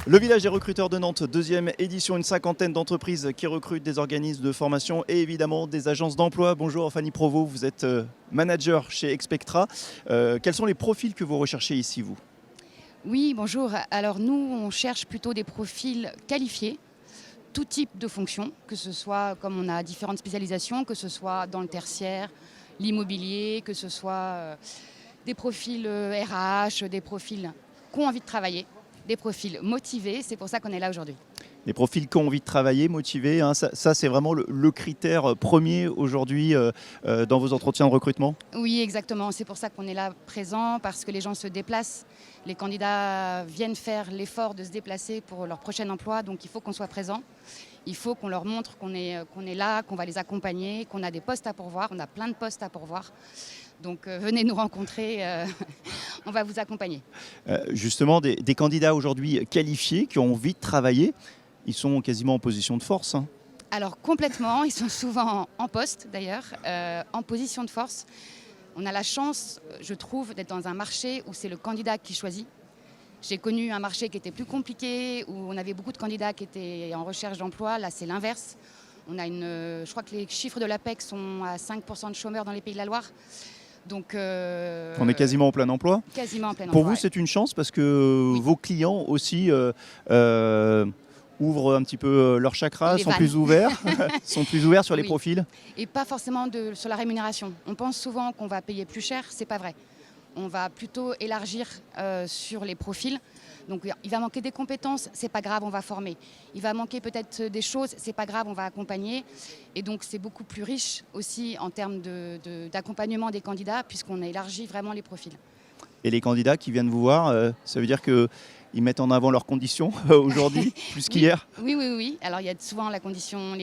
Le village des recruteurs de Nantes, deuxième édition, une cinquantaine d'entreprises qui recrutent des organismes de formation et évidemment des agences d'emploi. Bonjour Fanny Provost, vous êtes manager chez Expectra. Quels sont les profils que vous recherchez ici, vous? Oui, bonjour. Alors nous, on cherche plutôt des profils qualifiés, tout type de fonction, que ce soit, comme on a différentes spécialisations, que ce soit dans le tertiaire, l'immobilier, que ce soit des profils RH, des profils qui ont envie de travailler, des profils motivés. C'est pour ça qu'on est là aujourd'hui. Les profils qui ont envie de travailler, motivés, hein, ça c'est vraiment le critère premier aujourd'hui dans vos entretiens de recrutement? Oui, exactement. C'est pour ça qu'on est là présent, parce que les gens se déplacent. Les candidats viennent faire l'effort de se déplacer pour leur prochain emploi, donc il faut qu'on soit présent. Il faut qu'on leur montre qu'on est là, qu'on va les accompagner, qu'on a des postes à pourvoir. On a plein de postes à pourvoir. Donc venez nous rencontrer, on va vous accompagner. Justement, des candidats aujourd'hui qualifiés qui ont envie de travailler, ils sont quasiment en position de force, hein. Alors complètement, ils sont souvent en poste d'ailleurs, en position de force. On a la chance, je trouve, d'être dans un marché où c'est le candidat qui choisit. J'ai connu un marché qui était plus compliqué, où on avait beaucoup de candidats qui étaient en recherche d'emploi. Là, c'est l'inverse. Je crois que les chiffres de l'APEC sont à 5% de chômeurs dans les Pays de la Loire. Donc, On est quasiment en plein emploi. Quasiment en plein Pour emploi. vous, c'est une chance parce que Oui. vos clients aussi ouvrent un petit peu leur chakra, Les sont vannes. plus ouverts, sont plus ouverts sur les Oui. profils. Et pas forcément sur la rémunération. On pense souvent qu'on va payer plus cher, c'est pas vrai. On va plutôt élargir sur les profils. Donc il va manquer des compétences, c'est pas grave, on va former. Il va manquer peut-être des choses, c'est pas grave, on va accompagner. Et donc c'est beaucoup plus riche aussi en termes d'accompagnement des candidats, puisqu'on a élargi vraiment les profils. Et les candidats qui viennent vous voir, ça veut dire qu'ils mettent en avant leurs conditions aujourd'hui, plus qu'hier? Oui. Alors il y a souvent les conditions.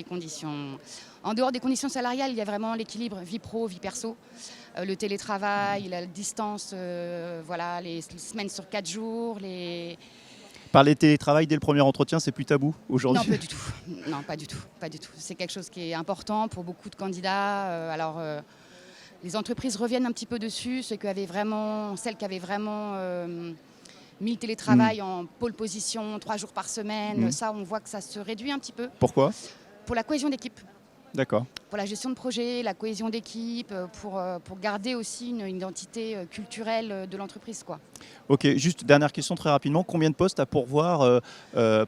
En dehors des conditions salariales, il y a vraiment l'équilibre vie pro, vie perso. Le télétravail, la distance, voilà, les semaines sur 4 jours. Parler de télétravail dès le premier entretien, c'est plus tabou aujourd'hui? Non, pas du tout. Non, pas du tout. Pas du tout. C'est quelque chose qui est important pour beaucoup de candidats. Les entreprises reviennent un petit peu dessus, celles qui avaient vraiment mis le télétravail en pôle position, 3 jours par semaine. Ça, on voit que ça se réduit un petit peu. Pourquoi? Pour la cohésion d'équipe. D'accord. Pour la gestion de projet, la cohésion d'équipe, pour garder aussi une identité culturelle de l'entreprise, quoi. Ok, juste dernière question très rapidement. Combien de postes à pourvoir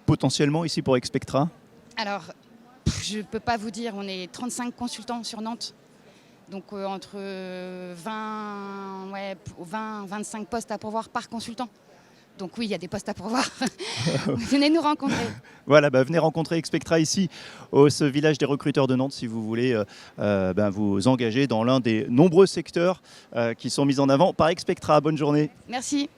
potentiellement ici pour Expectra? Alors, je ne peux pas vous dire, on est 35 consultants sur Nantes. Donc entre 20-25 postes à pourvoir par consultant. Donc oui, il y a des postes à pourvoir. Venez nous rencontrer. Voilà, venez rencontrer Expectra ici, au ce village des recruteurs de Nantes, si vous voulez vous engager dans l'un des nombreux secteurs qui sont mis en avant par Expectra. Bonne journée. Merci.